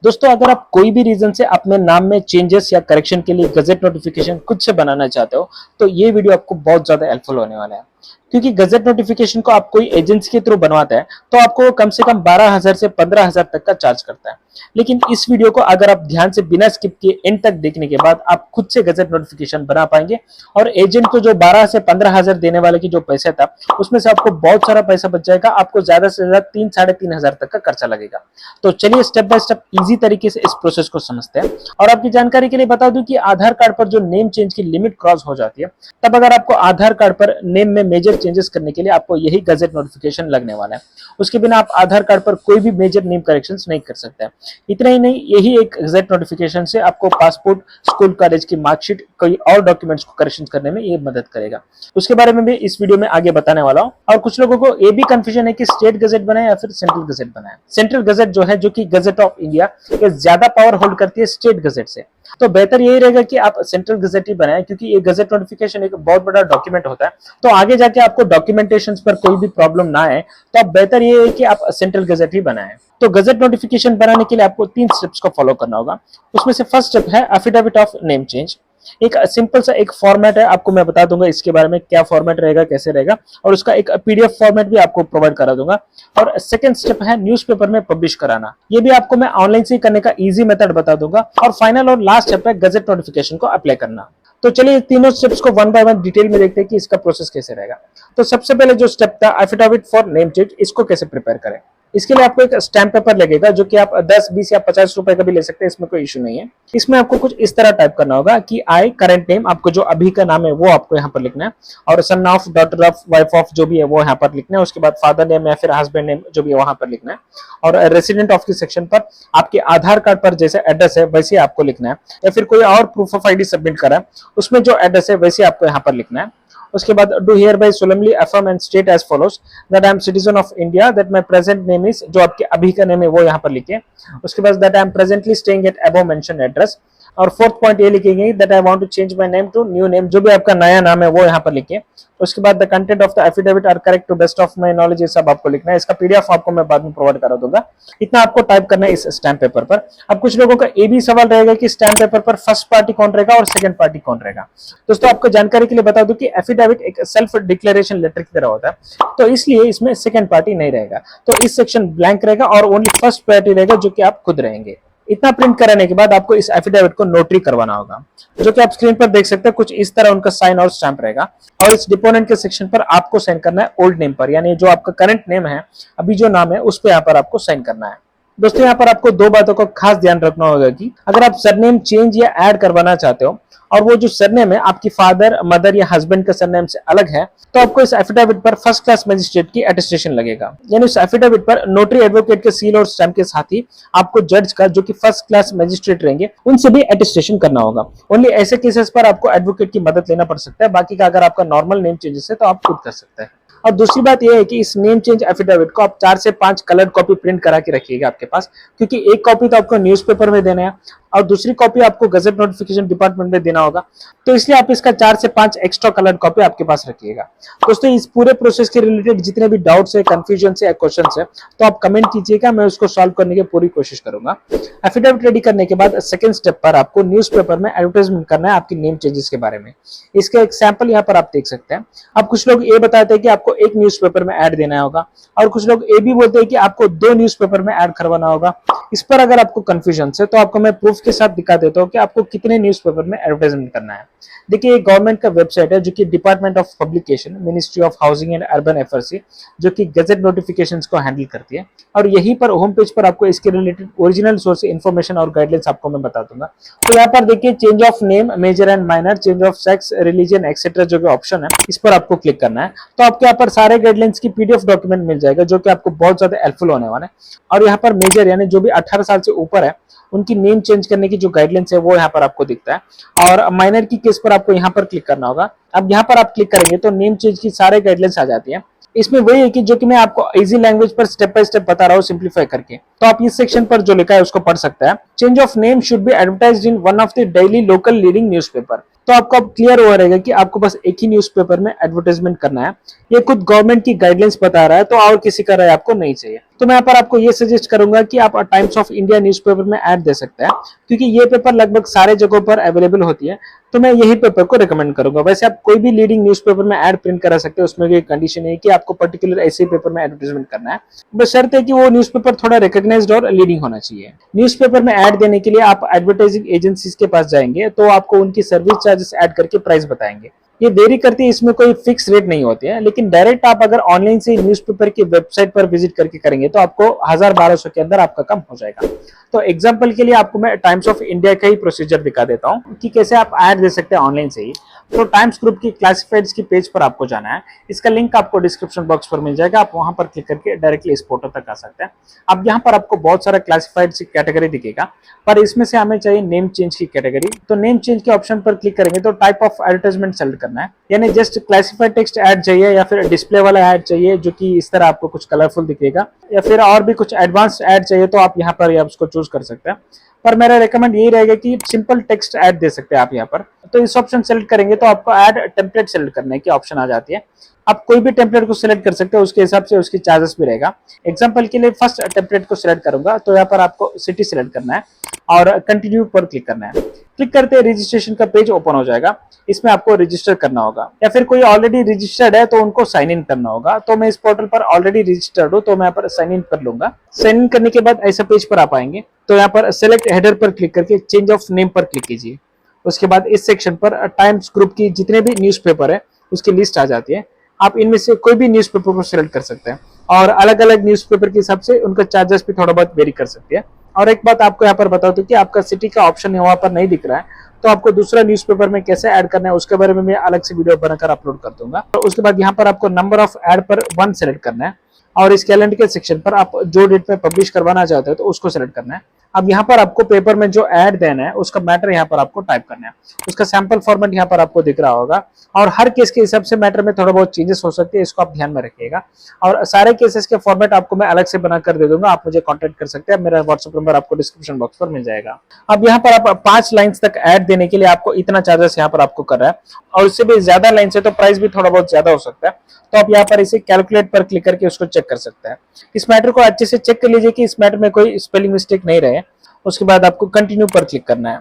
दोस्तों, अगर आप कोई भी रीजन से अपने नाम में चेंजेस या करेक्शन के लिए गजेट नोटिफिकेशन खुद से बनाना चाहते हो, तो ये वीडियो आपको बहुत ज्यादा हेल्पफुल होने वाला है। क्योंकि गजेट नोटिफिकेशन को आप कोई एजेंसी के थ्रू बनवाते हैं, तो आपको वो कम से कम 12,000 से 15,000 तक का चार्ज करता है। लेकिन इस वीडियो को अगर आप ध्यान से बिना स्किप किए एंड तक देखने के बाद आप खुद से गजेट नोटिफिकेशन बना पाएंगे, और एजेंट को जो 12 से 15,000 देने वाले की जो पैसा था, उसमें से आपको बहुत सारा पैसा बच जाएगा। आपको ज्यादा से ज्यादा 3-3,500 तक का खर्चा लगेगा। तो चलिए स्टेप बाय स्टेप इजी तरीके से इस प्रोसेस को समझते हैं। और आपकी जानकारी के लिए बता दूं कि आधार कार्ड पर जो नेम चेंज की लिमिट क्रॉस हो जाती है, तब अगर आपको आधार कार्ड पर नेम में मेजर चेंजेस करने के लिए आपको यही गजेट नोटिफिकेशन लगने वाला है। उसके बिना आप आधार कार्ड पर कोई भी मेजर नेम करेक्शंस नहीं कर सकते हैं। इतना ही नहीं, यही एक गजेट नोटिफिकेशन से आपको पासपोर्ट, स्कूल, कॉलेज की मार्कशीट, कोई और डॉक्यूमेंट्स को करेक्शन करने में ये मदद करेगा। उसके बारे में भी इस वीडियो में आगे बताने वाला हूं। और कुछ लोगों को ये भी कंफ्यूजन है कि स्टेट गजेट बनाए या फिर सेंट्रल गजेट बनाए। सेंट्रल गजेट जो है, जो कि गजेट ऑफ इंडिया, ये ज्यादा पावर होल्ड करती है स्टेट गजेट से। तो बेहतर यही रहेगा कि आप सेंट्रल गजेट ही बनाएं, क्योंकि ये गजेट नोटिफिकेशन एक बहुत बड़ा डॉक्यूमेंट होता है। तो आगे जाके आपको डॉक्यूमेंटेशन पर कोई भी प्रॉब्लम ना आए, तो आप बेहतर ये है कि आप सेंट्रल गजेट ही बनाएं। तो गजेट नोटिफिकेशन बनाने के लिए आपको 3 स्टेप्स को फॉलो करना होगा। उसमें से फर्स्ट स्टेप है एफिडेविट ऑफ नेम चेंज। एक सिंपल सा एक फॉर्मेट है, आपको मैं बता दूंगा इसके बारे में, क्या फॉर्मेट रहेगा, कैसे रहेगा, और उसका एक पीडीएफ फॉर्मेट भी आपको प्रोवाइड करा दूंगा। और सेकंड स्टेप है न्यूज़पेपर में पब्लिश कराना। ये भी आपको मैं ऑनलाइन से करने का इजी मेथड बता दूंगा। और फाइनल और लास्ट स्टेप है गजेट नोटिफिकेशन को अप्लाई करना। तो चलिए तीनों स्टेप्स को वन बाय वन डिटेल में देखते हैं कि इसका प्रोसेस कैसे रहेगा। तो सबसे पहले जो स्टेप था एफिडेविट फॉर नेम चेंज, इसको कैसे प्रिपेयर करें। इसके लिए आपको एक स्टैम्प पेपर लगेगा, जो कि आप 10, 20 या 50 रुपए का भी ले सकते हैं, इसमें कोई इशू नहीं है। इसमें आपको कुछ इस तरह टाइप करना होगा कि आई करंट नेम, आपको जो अभी का नाम है वो आपको यहाँ पर लिखना है, और son of, daughter of, wife of, जो भी है वो यहाँ पर लिखना है। उसके बाद फादर नेम या फिर हस्बैंड नेम जो भी है वहां पर लिखना है। और रेसिडेंट ऑफ के सेक्शन पर आपके आधार कार्ड पर जैसे एड्रेस है वैसे आपको लिखना है, या फिर कोई और प्रूफ ऑफ आईडी सबमिट करा है उसमें जो एड्रेस है वैसे आपको यहाँ पर लिखना है। उसके बाद do hereby solemnly affirm and state as follows that I am citizen of India, that my present name is, जो आपके अभी का नेम है वो यहाँ पर लिखे। उसके बाद that I am presently staying at above mention address. और फोर्थ पॉइंट ये लिखेंगे that I want to change my name to new name, जो भी आपका नया नाम है वो यहाँ पर लिखिए। उसके बाद the content of the affidavit are correct to best of my knowledge, ये सब आपको लिखना है। इसका पीडीएफ आपको मैं बाद में प्रोवाइड करा दूंगा। इतना आपको टाइप करना है इस स्टैम्प पेपर पर। अब कुछ लोगों का ये भी सवाल रहेगा कि स्टैम्प पेपर पर फर्स्ट पार्टी कौन रहेगा और सेकंड पार्टी कौन रहेगा। दोस्तों, आपको जानकारी के लिए बता दूं कि एफिडेविट एक सेल्फ डिक्लेरेशन लेटर की तरह होता है, तो इसलिए इसमें सेकंड पार्टी नहीं रहेगा। तो इस सेक्शन ब्लैंक रहेगा और ओनली फर्स्ट पार्टी रहेगा, जो कि आप खुद रहेंगे। इतना प्रिंट कराने के बाद आपको इस एफिडेविट को नोटरी करवाना होगा, जो कि आप स्क्रीन पर देख सकते हैं। कुछ इस तरह उनका साइन और स्टैंप रहेगा। और इस डिपोनेंट के सेक्शन पर आपको साइन करना है ओल्ड नेम पर, यानी जो आपका करंट नेम है, अभी जो नाम है उस पर यहाँ पर आपको साइन करना है। दोस्तों, यहाँ पर आपको 2 बातों का खास ध्यान रखना होगा कि अगर आप सरनेम चेंज या ऐड करवाना चाहते हो, और वो जो सरनेम है आपकी फादर, मदर या हस्बैंड के सरनेम से अलग है, तो आपको इस एफिडेविट पर फर्स्ट क्लास मजिस्ट्रेट की अटेस्टेशन लगेगा। यानी उस एफिडेविट पर नोटरी एडवोकेट के सील और स्टैम्प के साथ ही आपको जज का, जो कि फर्स्ट क्लास मजिस्ट्रेट रहेंगे, उनसे भी अटेस्टेशन करना होगा। ओनली ऐसे केसेस पर आपको एडवोकेट की मदद लेना पड़ सकता है। बाकी का अगर आपका नॉर्मल नेम चेंजेस है तो आप खुद कर सकते हैं। और दूसरी बात यह है कि इस नेम चेंज एफिडेविट को आप 4 से 5 कलर कॉपी प्रिंट करा के रखिएगा आपके पास, क्योंकि एक कॉपी तो आपको न्यूज़पेपर में देना है और दूसरी कॉपी आपको गजेट नोटिफिकेशन डिपार्टमेंट में देना होगा। तो इसलिए आप इसका 4 से 5 एक्स्ट्रा कलर कॉपी आपके पास रखिएगा। दोस्तों, इस पूरे प्रोसेस के रिलेटेड जितने भी डाउट्स है, कंफ्यूजन है, क्वेश्चन है, तो आप कमेंट कीजिएगा, मैं उसको सॉल्व करने की पूरी कोशिश करूंगा। एफिडेविट रेडी करने के बाद सेकंड स्टेप पर आपको न्यूज़पेपर में एडवर्टाइजमेंट करना है आपकी नेम चेंजेस के बारे में। इसका एक सैंपल यहाँ पर आप देख सकते हैं। अब कुछ लोग ये बताते हैं कि आपको एक न्यूज़पेपर में ऐड देना होगा, और कुछ लोग ये भी बोलते हैं कि आपको 2 न्यूज़पेपर में ऐड करवाना होगा। इस पर अगर आपको कंफ्यूजन है तो आपको मैं प्रूफ के साथ दिखा देता हूँ कि आपको कितने न्यूज़पेपर में एडवर्टाइजमेंट करना है। देखिए, एक गवर्नमेंट का वेबसाइट है, जो कि department of publication, ministry of housing and urban affairs, जो कि गजेट नोटिफिकेशंस को हैंडल करती है। और यहीं पर होम पेज पर आपको इसके रिलेटेड ओरिजिनल सोर्स इन्फॉर्मेशन और गाइडलाइंस आपको मैं बता दूंगा। तो यहाँ पर देखिए, change of name, major and minor, change of sex, religion etcetera, जो भी ऑप्शन है इस पर आपको क्लिक करना है। तो आपको यहाँ पर सारे गाइडलाइंस की पीडीएफ डॉक्यूमेंट मिल जाएगा, जो कि आपको बहुत ज्यादा हेल्पफुल होने वाला है। और यहाँ पर मेजर, यानी जो भी 18 साल से ऊपर है, उनकी नेम चेंज करने की जो गाइडलाइंस है वो यहाँ पर आपको दिखता है। और माइनर की केस पर आपको यहाँ पर क्लिक करना होगा। अब यहाँ पर आप क्लिक करेंगे तो नेम चेंज की सारे गाइडलाइंस आ जाती है। इसमें वही है कि जो कि मैं आपको इजी लैंग्वेज पर स्टेप बाय स्टेप बता रहा हूँ, सिंप्लीफाई करके। तो आप इस सेक्शन पर जो लिखा है उसको पढ़ सकते हैं। Change of name should be advertised in one of the daily local leading newspaper. तो आपको अब क्लियर हो रहेगा कि आपको बस एक ही न्यूज़पेपर में एडवर्टाइजमेंट करना है। ये खुद गवर्नमेंट की गाइडलाइंस बता रहा है, तो और किसी का राय आपको नहीं चाहिए। तो मैं यहाँ पर आपको ये सजेस्ट करूंगा कि आप टाइम्स ऑफ इंडिया न्यूज़पेपर में ऐड दे सकते हैं, क्योंकि ये पेपर लगभग सारे जगहों पर अवेलेबल होती है, तो मैं यही पेपर को रिकमेंड करूंगा। वैसे आप कोई भी लीडिंग न्यूज़पेपर में ऐड प्रिंट करा सकते हैं, उसमें कोई कंडीशन है कि आपको पर्टिकुलर ऐसे पेपर में एडवर्टाइजमेंट करना है, बस शर्त है कि वो न्यूज़पेपर थोड़ा रिकॉग्नाइज्ड और लीडिंग होना चाहिए। न्यूज़पेपर में ऐड देने के लिए आप एडवर्टाइजिंग एजेंसीज के पास जाएंगे, तो आपको उनकी सर्विस चार्जेस ऐड करके प्राइस बताएंगे। ये वेरी करती है, इसमें कोई फिक्स रेट नहीं होते हैं, लेकिन डायरेक्ट आप अगर ऑनलाइन से न्यूज़पेपर की वेबसाइट पर विजिट करके करेंगे तो आपको 1000-1200 के अंदर आपका काम हो जाएगा। तो एग्जांपल के लिए आपको मैं टाइम्स ऑफ इंडिया का ही प्रोसीजर दिखा देता हूँ कि कैसे आप ऐड दे सकते हैं ऑनलाइन से ही। तो टाइम्स ग्रुप की क्लासिफाइड्स की पेज पर आपको जाना है, इसका लिंक आपको डिस्क्रिप्शन बॉक्स पर मिल जाएगा, आप वहां पर क्लिक करके डायरेक्टली इस पोर्टल तक आ सकते हैं। अब यहाँ पर आपको बहुत सारा क्लासिफाइड कैटेगरी दिखेगा, पर इसमें से हमें चाहिए नेम चेंज की कैटेगरी। तो नेम चेंज के ऑप्शन पर क्लिक करेंगे तो टाइप ऑफ एडवर्टाइजमेंट सेलेक्ट करना है, यानी जस्ट क्लासिफाइड टेक्स्ट ऐड चाहिए या फिर डिस्प्ले वाला ऐड चाहिए जो कि इस तरह आपको कुछ कलरफुल दिखेगा, या फिर और भी कुछ एडवांस ऐड चाहिए तो आप यहाँ पर उसको चूज कर सकते हैं। पर मेरा रेकमेंड यही रहेगा कि सिंपल टेक्स्ट ऐड दे सकते हैं आप यहाँ पर। तो इस ऑप्शन सेलेक्ट करेंगे तो आपको ऐड टेम्पलेट सेलेक्ट करने की ऑप्शन आ जाती है। आप कोई भी टेम्पलेट को सिलेक्ट कर सकते हो, उसके हिसाब से उसकी चार्जेस भी रहेगा। एग्जांपल के लिए फर्स्ट टेम्पलेट को सिलेक्ट करूंगा, तो यहाँ पर आपको सिटी सिलेक्ट करना है और कंटिन्यू पर क्लिक करना है। क्लिक करते ही रजिस्ट्रेशन का पेज ओपन हो जाएगा, इसमें आपको रजिस्टर करना होगा, या फिर कोई ऑलरेडी रजिस्टर्ड है तो उनको साइन इन करना होगा। तो मैं इस पोर्टल पर ऑलरेडी रजिस्टर्ड हूँ, तो मैं यहाँ पर साइन इन कर लूंगा। साइन इन करने के बाद ऐसा पेज पर आप आएंगे, तो यहाँ पर सेलेक्ट हेडर पर क्लिक करके चेंज ऑफ नेम पर क्लिक कीजिए। उसके बाद इस सेक्शन पर टाइम्स ग्रुप की जितने भी न्यूज़पेपर है उसकी लिस्ट आ जाती है। आप इनमें से कोई भी न्यूज़पेपर को सिलेक्ट कर सकते हैं, और अलग अलग न्यूज़पेपर के हिसाब से उनका चार्जेस भी थोड़ा बहुत वेरी कर सकती है। और एक बात आपको यहाँ पर बता दूं कि आपका सिटी का ऑप्शन यहाँ पर नहीं दिख रहा है, तो आपको दूसरा न्यूज़पेपर में कैसे ऐड करना है उसके बारे में मैं अलग से वीडियो बनाकर अपलोड कर दूंगा। तो उसके बाद यहाँ पर आपको नंबर ऑफ ऐड पर 1 सेलेक्ट करना है, और इस कैलेंडर के सेक्शन पर आप जो डेट में पब्लिश करवाना चाहते हो तो उसको सेलेक्ट करना है। अब यहाँ पर आपको पेपर में जो ऐड देना है उसका मैटर यहाँ पर आपको टाइप करना है, उसका सैंपल फॉर्मेट यहाँ पर आपको दिख रहा होगा, और हर केस के हिसाब से मैटर में थोड़ा बहुत चेंजेस हो सकते हैं, इसको आप ध्यान में रखिएगा। और सारे केसेस के फॉर्मेट आपको मैं अलग से बना कर दे दूंगा, आप मुझे कॉन्टेक्ट कर सकते हैं, मेरा व्हाट्सएप नंबर आपको डिस्क्रिप्शन बॉक्स पर मिल जाएगा। अब यहाँ पर आप 5 लाइन्स तक ऐड देने के लिए आपको इतना चार्जेस यहाँ पर आपको कर रहा है, और इससे भी ज्यादा लाइन्स है तो प्राइस भी थोड़ा बहुत ज्यादा हो सकता है। तो आप यहाँ पर इसे कैलकुलेट पर क्लिक करके उसको चेक कर सकते हैं। इस मैटर को अच्छे से चेक कर लीजिए कि इस मैटर में कोई स्पेलिंग मिस्टेक नहीं रहे। उसके बाद आपको कंटिन्यू पर क्लिक करना है।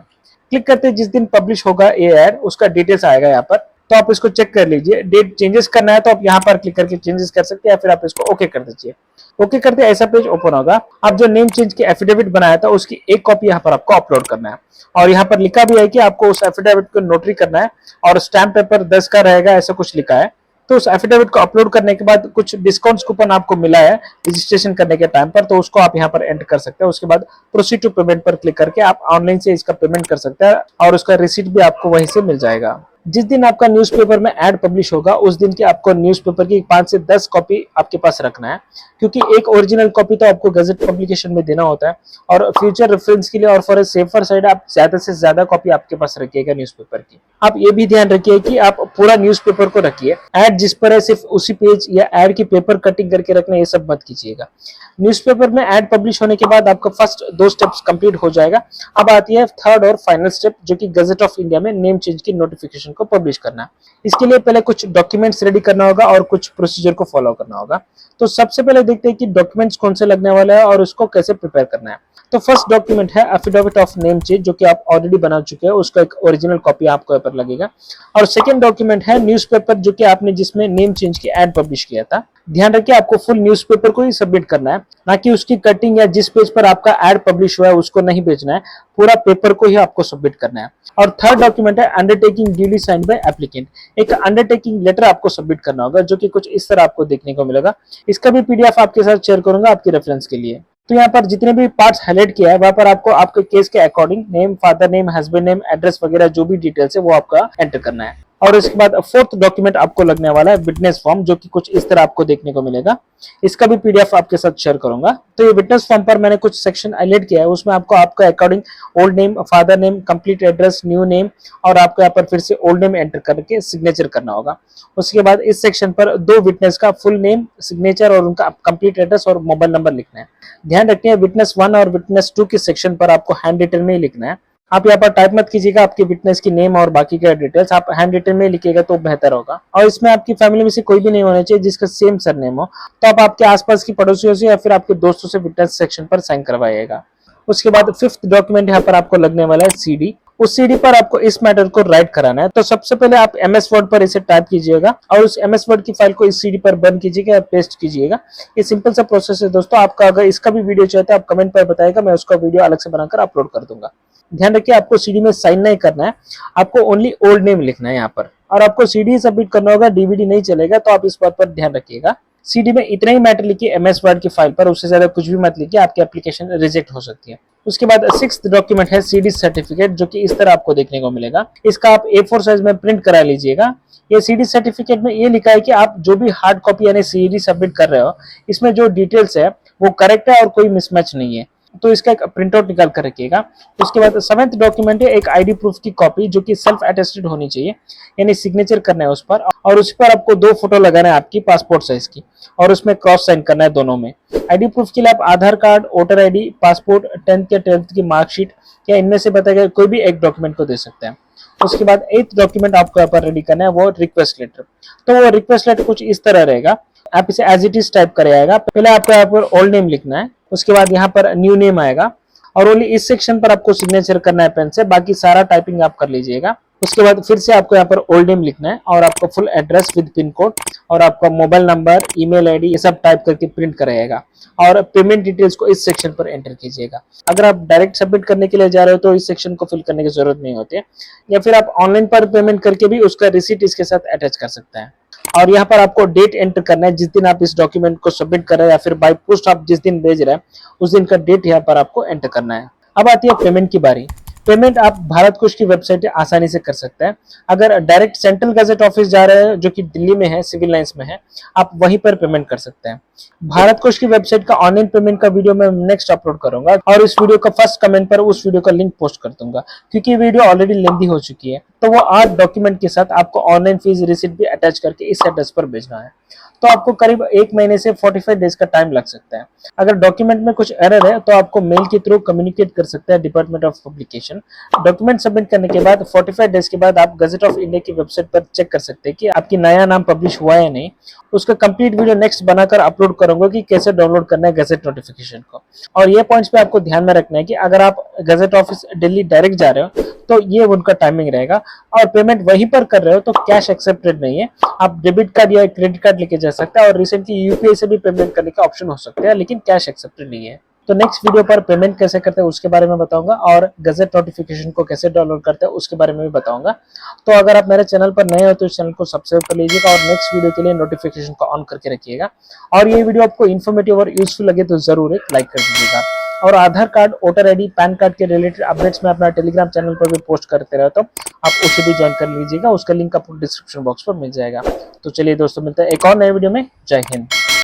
क्लिक करते जिस दिन पब्लिश होगा ये ऐड उसका डिटेल्स आएगा यहाँ पर, तो आप इसको चेक कर लीजिए। डेट चेंजेस करना है तो आप यहाँ पर क्लिक करके चेंजेस कर सकते हैं, या फिर आप इसको ओके कर दीजिए। ओके करते ऐसा पेज ओपन होगा। आप जो नेम चेंज की एफिडेविट बनाया था उसकी एक कॉपी यहाँ पर आपको अपलोड करना है, और यहाँ पर लिखा भी है कि आपको उस एफिडेविट को नोटरी करना है, और स्टैम्प पेपर 10 का रहेगा, ऐसा कुछ लिखा है। तो उस एफिडेविट को अपलोड करने के बाद कुछ डिस्काउंट कूपन आपको मिला है रजिस्ट्रेशन करने के टाइम पर, तो उसको आप यहाँ पर एंटर कर सकते हैं। उसके बाद प्रोसीड टू पेमेंट पर क्लिक करके आप ऑनलाइन से इसका पेमेंट कर सकते हैं, और उसका रिसीट भी आपको वहीं से मिल जाएगा। जिस दिन आपका न्यूज़पेपर में ऐड पब्लिश होगा उस दिन की आपको न्यूज़पेपर की 5 से 10 कॉपी आपके पास रखना है, क्योंकि एक ओरिजिनल कॉपी तो आपको गजट पब्लिकेशन में देना होता है, और फ्यूचर रेफरेंस के लिए और फॉर ए सेफर साइड आप ज्यादा से ज्यादा कॉपी आपके पास रखिएगा न्यूज़पेपर की। आप ये भी ध्यान रखिए कि आप पूरा न्यूज़पेपर को रखिए, ऐड जिस पर है सिर्फ उसी पेज या ऐड की पेपर कटिंग करके रखना, ये सब मत कीजिएगा। न्यूज़पेपर में ऐड पब्लिश होने के बाद आपका फर्स्ट 2 स्टेप्स कंप्लीट हो जाएगा। अब आती है थर्ड और फाइनल स्टेप, जो कि गजट ऑफ इंडिया में नेम चेंज की नोटिफिकेशन को पब्लिश करना है। इसके लिए पहले कुछ डॉक्यूमेंट्स रेडी करना होगा और कुछ प्रोसीजर को फॉलो करना होगा। तो सबसे पहले देखते हैं कि डॉक्यूमेंट्स कौन से लगने वाला है और उसको कैसे प्रिपेयर करना है। तो फर्स्ट डॉक्यूमेंट है एफिडेविट ऑफ नेम चेंज, जो कि आप ऑलरेडी बना चुके हैं, उसका एक ओरिजिनल कॉपी आपको यहाँ पर लगेगा। और सेकंड डॉक्यूमेंट है न्यूज़पेपर, जो कि आपने जिसमें नेम चेंज की एड पब्लिश किया था। ध्यान रखिए आपको फुल न्यूज़पेपर को ही सबमिट करना है, ना कि उसकी कटिंग या जिस पेज पर आपका एड पब्लिश हुआ है उसको नहीं भेजना है, पूरा पेपर को ही आपको सबमिट करना है। और थर्ड डॉक्यूमेंट है undertaking duly signed by applicant. एक अंडरटेकिंग लेटर आपको सबमिट करना होगा, जो कि कुछ इस तरह आपको देखने को मिलेगा। इसका भी पीडीएफ आपके साथ शेयर करूंगा आपके रेफरेंस के लिए। तो यहाँ पर जितने भी पार्ट्स हाईलाइट किया है वहां पर आपको आपके केस के according name, father name, husband name, address वगैरह जो भी डिटेल्स है वो आपका एंटर करना है। और इसके बाद फोर्थ डॉक्यूमेंट आपको लगने वाला है विटनेस फॉर्म, जो कि कुछ इस तरह आपको देखने को मिलेगा। इसका भी पीडीएफ आपके साथ शेयर करूंगा। तो ये विटनेस फॉर्म पर मैंने कुछ सेक्शन हाईलाइट किया है, उसमें आपको आपका according old name, father name, complete address, new name, और आपको यहाँ पर फिर से ओल्ड नेम एंटर करके सिग्नेचर करना होगा। उसके बाद इस सेक्शन पर 2 विटनेस का फुल नेम, सिग्नेचर और उनका कंप्लीट एड्रेस और मोबाइल नंबर लिखना है। ध्यान रखिए विटनेस 1 और विटनेस 2 के सेक्शन पर आपको हैंड रिटन में ही लिखना है। आप यहाँ पर टाइप मत कीजिएगा आपके विटनेस की नेम और बाकी का डिटेल्स, आप हैंड रिटन में लिखिएगा तो बेहतर होगा। और इसमें आपकी फैमिली में से कोई भी नहीं होना चाहिए जिसका सेम सरनेम हो, तो आप आपके आसपास की पड़ोसियों से या फिर आपके दोस्तों से विटनेस सेक्शन पर साइन करवाइएगा। उसके बाद फिफ्थ डॉक्यूमेंट यहाँ पर आपको लगने वाला है सीडी। उस सीडी पर आपको इस मैटर को राइट कराना है। तो सबसे पहले आप एमएस वर्ड पर इसे टाइप कीजिएगा और उस एमएस वर्ड की फाइल को इस सीडी पर बंद कीजिएगा या पेस्ट कीजिएगा। ये सिंपल सा प्रोसेस है दोस्तों। आपका अगर इसका भी वीडियो चाहते हैं आप कमेंट पर बताइएगा, मैं उसका वीडियो अलग से बनाकर अपलोड कर दूंगा। ध्यान रखिए आपको सीडी में साइन नहीं करना है, आपको ओनली ओल्ड नेम लिखना है यहाँ पर, और आपको सीडी सबमिट करना होगा, डीवीडी नहीं चलेगा, तो आप इस बात पर ध्यान रखिएगा। सीडी में इतना ही मैटर लिखिए एमएस वर्ड की फाइल पर, उससे ज्यादा कुछ भी मत लिखिए, आपकी एप्लीकेशन रिजेक्ट हो सकती है। उसके बाद सिक्स्थ डॉक्यूमेंट है सीडी सर्टिफिकेट, जो कि इस तरह आपको देखने को मिलेगा। इसका आप A4 साइज में प्रिंट करा लीजिएगा। ये सीडी सर्टिफिकेट में ये लिखा है कि आप जो भी हार्ड कॉपी यानी सीडी सबमिट कर रहे हो, इसमें जो डिटेल्स है वो करेक्ट है और कोई मिसमैच नहीं है, तो इसका एक प्रिंट आउट निकाल कर रखिएगा। उसके बाद सेवेंथ डॉक्यूमेंट है एक आईडी प्रूफ की कॉपी, जो कि सेल्फ अटेस्टेड होनी चाहिए, यानी सिग्नेचर करना है उस पर, और उस पर आपको 2 फोटो लगाना है आपकी पासपोर्ट साइज की, और उसमें क्रॉस साइन करना है दोनों में। आईडी प्रूफ के लिए आप Aadhaar card, voter ID, passport, 10th या 12th की मार्कशीट या इनमें से बताया कोई भी एक डॉक्यूमेंट को दे सकते हैं। उसके बाद 8th डॉक्यूमेंट आपको यहाँ पर रेडी करना है, वो रिक्वेस्ट लेटर। तो वो रिक्वेस्ट लेटर कुछ इस तरह रहेगा, आप इसे एज इट इज टाइप करे आएगा। पहले आपको यहाँ पर ओल्ड नेम लिखना है, उसके बाद यहाँ पर न्यू नेम आएगा, और ओनली इस सेक्शन पर आपको सिग्नेचर करना है पेन से, बाकी सारा टाइपिंग आप कर लीजिएगा। उसके बाद फिर से आपको यहाँ पर ओल्ड नेम लिखना है, और आपको full address with pin code और आपका मोबाइल नंबर, ईमेल आईडी, ये सब टाइप करके प्रिंट कराइएगा, और पेमेंट डिटेल्स को इस सेक्शन पर एंटर कीजिएगा। अगर आप डायरेक्ट सबमिट करने के लिए जा रहे हो तो इस सेक्शन को फिल करने की जरूरत नहीं होती है, या फिर आप ऑनलाइन पर पेमेंट करके भी उसका रिसीट इसके साथ अटैच कर सकते हैं। और यहाँ पर आपको डेट एंटर करना है जिस दिन आप इस डॉक्यूमेंट को सबमिट कर रहे हैं, या फिर बाय पोस्ट आप जिस दिन भेज रहे हैं उस दिन का डेट यहाँ पर आपको एंटर करना है। अब आती है पेमेंट की बारी। पेमेंट आप भारत कोष की वेबसाइट से आसानी से कर सकते हैं। अगर डायरेक्ट सेंट्रल गजट ऑफिस जा रहे हैं, जो कि दिल्ली में है, सिविल लाइंस में है, आप वहीं पर पेमेंट कर सकते हैं। भारत कोष की वेबसाइट का ऑनलाइन पेमेंट का वीडियो मैं नेक्स्ट अपलोड करूंगा, और इस वीडियो का फर्स्ट कमेंट पर उस वीडियो का लिंक पोस्ट कर दूंगा, क्योंकि वीडियो ऑलरेडी लेंथी हो चुकी है। तो वो 8 डॉक्यूमेंट के साथ आपको ऑनलाइन फीस रिसिप्ट भी अटैच करके इस एड्रेस पर भेजना है। तो आपको करीब 1 महीने से 45 डेज का टाइम लग सकता है। अगर डॉक्यूमेंट में कुछ एरर है तो आपको मेल के थ्रू कम्युनिकेट कर सकते हैं department of publication. Document submit करने के बाद 45 डेज के बाद आप गजट ऑफ इंडिया की वेबसाइट पर चेक कर सकते हैं कि आपकी नया नाम पब्लिश हुआ है या नहीं। उसका कंप्लीट वीडियो नेक्स्ट बनाकर अपलोड करूंगा कि कैसे डाउनलोड करना है गजट नोटिफिकेशन को। और ये पॉइंट्स पे आपको ध्यान में रखना है कि अगर आप गजट ऑफिस दिल्ली डायरेक्ट जा रहे हो तो ये उनका टाइमिंग रहेगा, और पेमेंट वहीं पर कर रहे हो तो कैश एक्सेप्टेड नहीं है। आप डेबिट कार्ड या क्रेडिट कार्ड लेके जा सकते हैं, और रिसेंटली यूपीआई से भी पेमेंट करने का ऑप्शन हो सकता है, लेकिन कैश एक्सेप्टेड नहीं है। तो नेक्स्ट वीडियो पर पेमेंट कैसे करते हैं उसके बारे में बताऊंगा, और गजट नोटिफिकेशन को कैसे डाउनलोड करते हैं उसके बारे में भी बताऊंगा। तो अगर आप मेरे चैनल पर नए हो तो इस चैनल को सब्सक्राइब कर लीजिएगा, और नेक्स्ट वीडियो के लिए नोटिफिकेशन को ऑन करके रखिएगा। और ये वीडियो आपको इन्फॉर्मेटिव और यूजफुल लगे तो जरूर एक लाइक कर दीजिएगा। और Aadhaar card, voter ID, PAN card के रिलेटेड अपडेट्स में अपना टेलीग्राम चैनल पर भी पोस्ट करते रहता हूं, आप उसे भी ज्वाइन कर लीजिएगा, उसका लिंक आपको डिस्क्रिप्शन बॉक्स पर मिल जाएगा। तो चलिए दोस्तों, मिलते हैं एक और नए वीडियो में। जय हिंद।